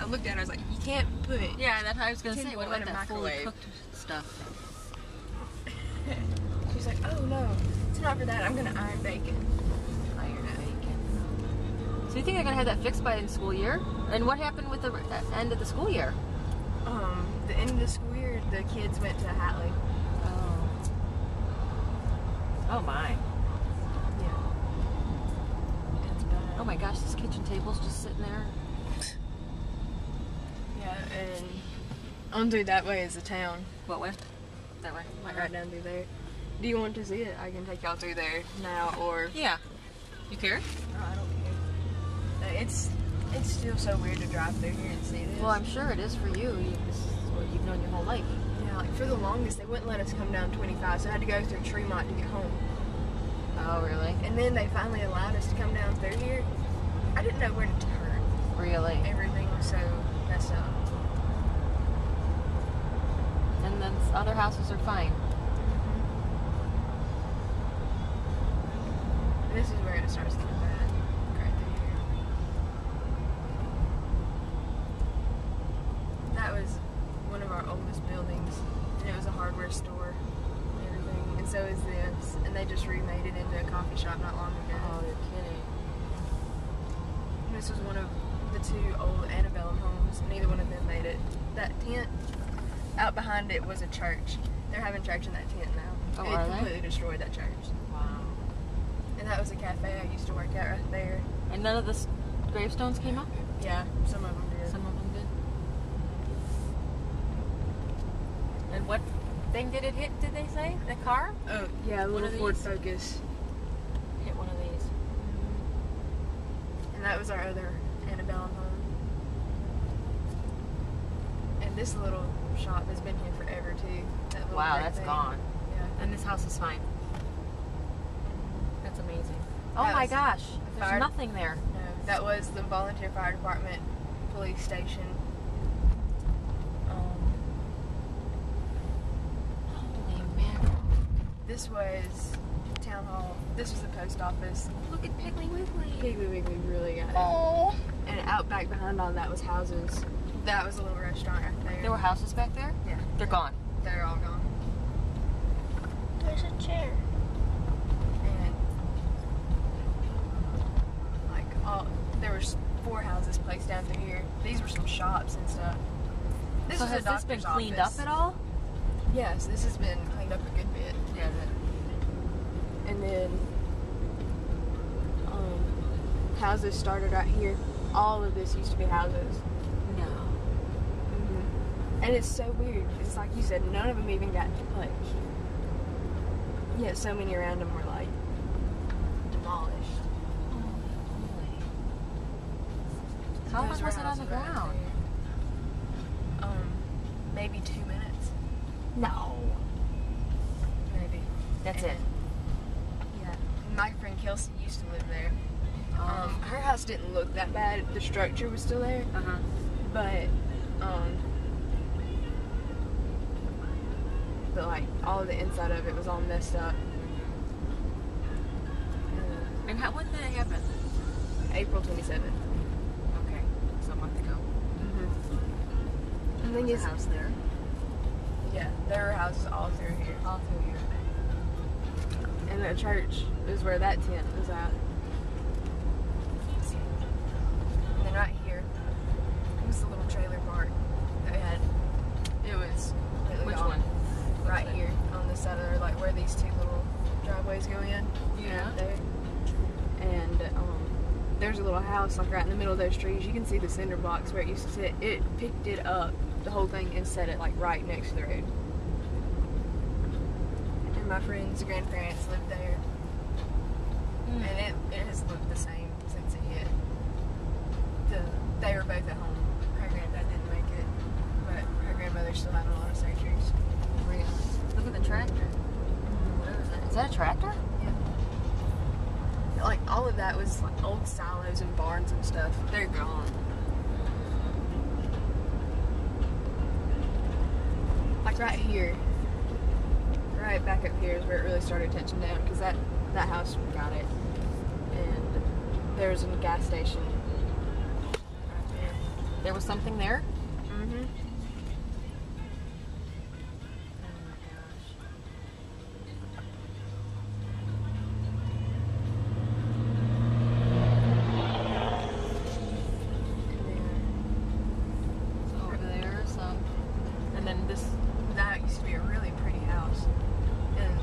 looked at it, I was like, you can't put. Yeah, that's what I was gonna say. What about in a that fully microwave? cooked stuff? She's like, oh no, it's not for that. I'm gonna iron bacon. Iron bacon. So you think they're gonna have that fixed by the school year? And what happened with the end of the school year? The end of the school year, the kids went to Hatley. Oh my. Yeah. It's bad. Oh my gosh, this kitchen table's just sitting there. Yeah, and on through that way is the town. What way? That way. Right down through there. Do you want to see it? I can take y'all through there now, or Yeah. You care? no, I don't care. No, it's still so weird to drive through here and see this. Well, I'm sure it is for you. This is what you've known your whole life. Yeah, like for the longest, they wouldn't let us come down 25, so I had to go through Tremont to get home. Oh, really? And then they finally allowed us to come down through here. I didn't know where to turn. Really? Everything was so messed up. And then other houses are fine. This is where it starts getting bad. Right through here. That was one of our oldest buildings, and it was a hardware store and everything. And so is this. And they just remade it into a coffee shop not long ago. Oh, you're kidding. This was one of the two old antebellum homes. Neither one of them made it. That tent out behind it was a church. They're having church in that tent now. Oh, it are they? completely destroyed that church. Wow. And that was a cafe I used to work at right there. And none of the gravestones came up? Yeah, some of them did. Some of them did. And what thing did it hit, did they say? The car? Oh, yeah, a little of Ford these? Focus. Hit one of these. And that was our other antebellum home. And this little shop has been here forever too. That little Wow, brick that's thing. gone. Yeah. And this house is fine. That's amazing. Oh That my was gosh, the there's fire- nothing there. No, that was the volunteer fire department police station. Holy mackerel. This was town hall. This was the post office. Look at Piggly Wiggly. Piggly Wiggly really got it. Oh. And out back behind all that was houses. That was a little restaurant right there. There were houses back there? Yeah. They're gone. They're all gone. There's a chair. And like there was 4 houses placed down through here. These were some shops and stuff. This So was has a this been doctor's cleaned office. up at all? Yes, this has been cleaned up a good bit. Yeah. And then houses started right here. All of this used to be houses. No. And it's so weird. It's like you said, none of them even got like. Yet so many around them were like demolished. How long Those was were it on the houses right ground? there. Maybe 2 minutes. No. Maybe. That's And- it. Yeah. My friend Kelsey used to live there. Her house didn't look that bad. The structure was still there, Uh-huh. but like all of the inside of it was all messed up. And when did it happen? April 27th. Okay. So a month ago. The thing There's is, a house there. yeah, there were houses all through here. All through here. And the church is where that tent was at. And then right here was the little trailer park that we had. It was completely Which gone. one? Right here on this side of the, like where these 2 little driveways go in. Yeah. Right there. And there's a little house like right in the middle of those trees. You can see the cinder blocks where it used to sit. It picked it up, the whole thing, and set it like right next to the road. And my friend's grandparents lived there. And it has looked the same since it hit. They were both at home. Her granddad didn't make it, but her grandmother still had a lot of surgeries. Really? Look at the tractor. What is that? Is that a tractor? Yeah. Like all of that was like old silos and barns and stuff. They're gone. Like right here, right back up here is where it really started touching down because that house got it, and there was a gas station right there. There was something there? Mm-hmm. Over there, some. And then this. That used to be a really pretty house. And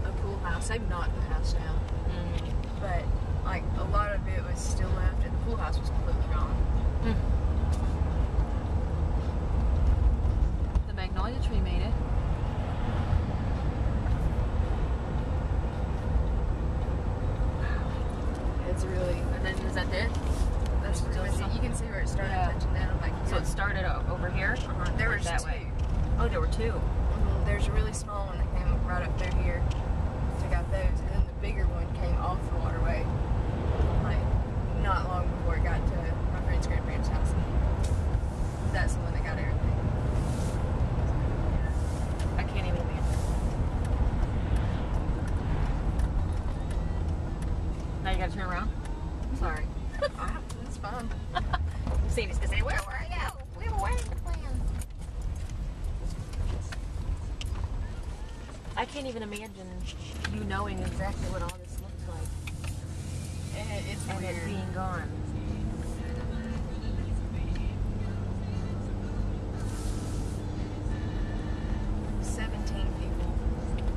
a pool house. They've knocked the house down. But, like, a lot of it was still left, and the pool house was completely gone. The magnolia tree made it. It's really... And then is that it? That's really... You can see where it started touching down. Like, So it started over here? There Like was that two. way. Oh, there were two. There's a really small one that came right up through here. Took out those, and then the bigger one came off the waterway, like not long before it got to my friend's grandparents' house. That's the one that got everything. I can't even imagine. Now you gotta turn around? Sorry. That's fine. Sadie's gonna say, where were you? We were waiting to plan. I can't even imagine you knowing exactly what all this looks like. And it's And weird. it being gone. People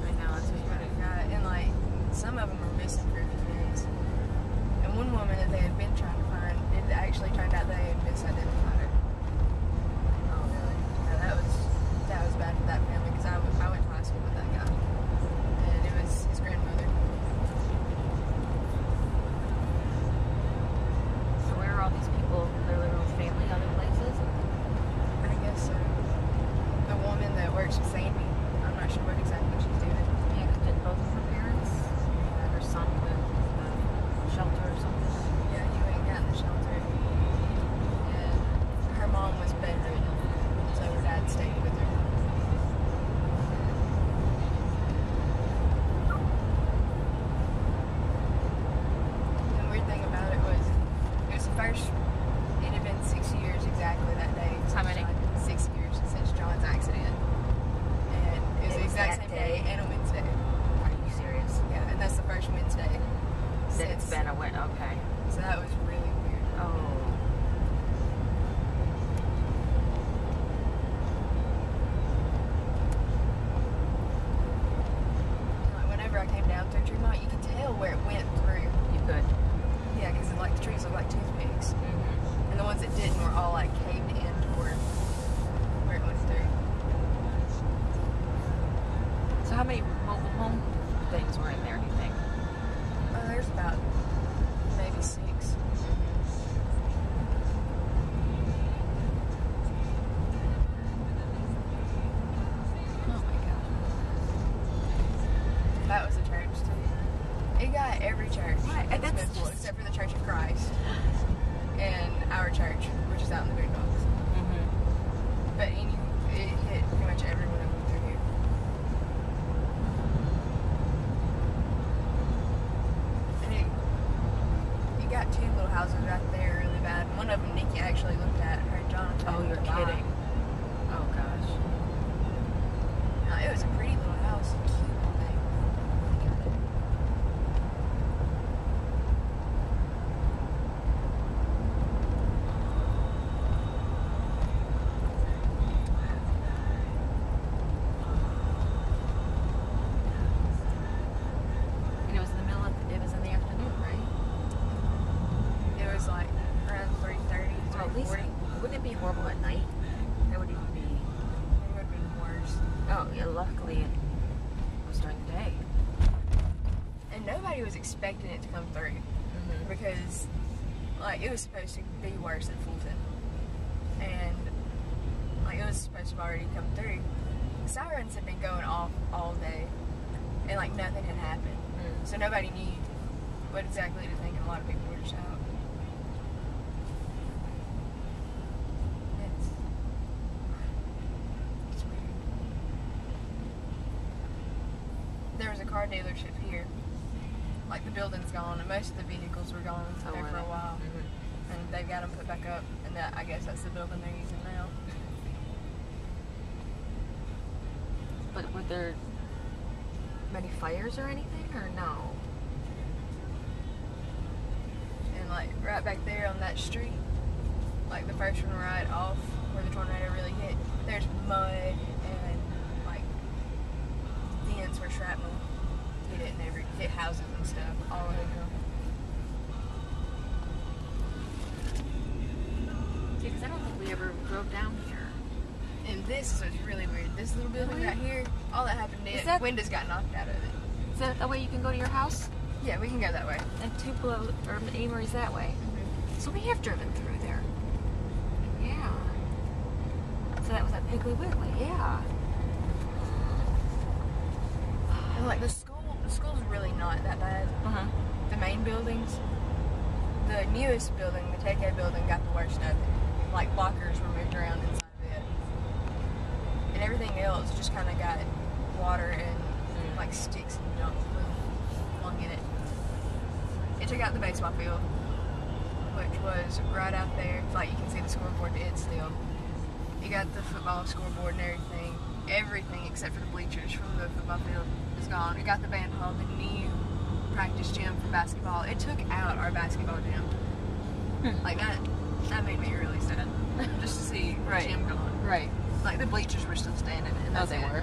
right now. That's what you got. And like some of them are missing for a few days. And one woman that they had been trying to find, it actually turned out they had misidentified her. Oh really? Yeah, that was bad for that family because I went to high school with that guy, and it was his grandmother. So where are all these people? They're living with family, other places? I guess so. The woman that works with Sandy, I'm not sure what exactly she's doing. Yeah, didn't both of her parents? Her son with shelter or something? Yeah, you ain't got in the shelter. And her mom was bedridden, so her dad stayed with her. The weird thing about it was the first, it had been 6 years exactly that day. How many? 6 years since John's accident. And it was the exact same day and a Wednesday. Are you serious? Yeah, and that's the first Wednesday. That it's been a win. Okay. So that was really weird. Oh. Like whenever I came down through Tremont, you could tell where it went through. You could. Yeah, because like the trees look like toothpicks, and the ones that didn't were all like caved in toward where it went through. So how many mobile home things were in there, do you think? There's about maybe 6. Oh my god. That was a church too. It got every church in That's Smithville just... except for the Church of Christ and our church, which is out in the Boondocks. But it hit pretty much everyone that went through here. And it got 2 little houses right there really bad. One of them Nikki actually looked at. Her and John told Oh, her you're to buy. kidding. Oh gosh. It was a pretty little house. Cute little thing. Got it. And it was in the middle of, it was in the afternoon, right? It was like around 3:30, So at least, 3:40. wouldn't it be horrible at night? That would even be, It would have been worse. oh yeah, luckily it was during the day. And nobody was expecting it to come through because, like, it was supposed to be worse at Fulton. And, like, it was supposed to have already come through. Sirens had been going off all day, and, like, nothing had happened. So nobody knew what exactly to think, and a lot of people were just out. It's weird. There was a car dealership here. Like, the building's gone, and most of the vehicles were gone there for a while. And they've got them put back up, and And that, I guess that's the building they're using now. But were there many fires or anything, or no? And like right back there on that street, like the first one right off where the tornado really hit, there's mud and like dents where shrapnel hit it and hit houses and stuff all over. See, because I don't think we ever drove down here. And this is really weird. This little building right here, all that happened to it, windows got knocked out of it. Is that the way you can go to your house? Yeah, we can go that way. And Tupelo or Amory's that way. Mm-hmm. So we have driven through there. Yeah. So that was at Piggly Wiggly. Yeah. And like the school's really not that bad. Uh-huh. The main buildings, the newest building, the TK building, got the worst of it. Like lockers were moved around inside of it, and everything else just kind of got water and like sticks and junk flung in it. It took out the baseball field, which was right out there. Like you can see the scoreboard to it still. You got the football scoreboard and everything. Everything except for the bleachers from the football field is gone. We got the band hall, the new practice gym for basketball. It took out our basketball gym. Like that made me really sad. Just to see the gym gone. Right. Like the bleachers were still standing. And Oh, they were.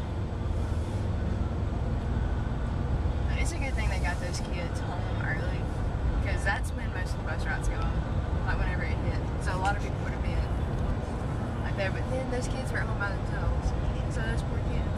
But it's a good thing they got those kids home early, because that's when most of the bus routes go on. Like whenever it hit. So a lot of people would have been like there, but then those kids were at home by themselves. So those poor kids.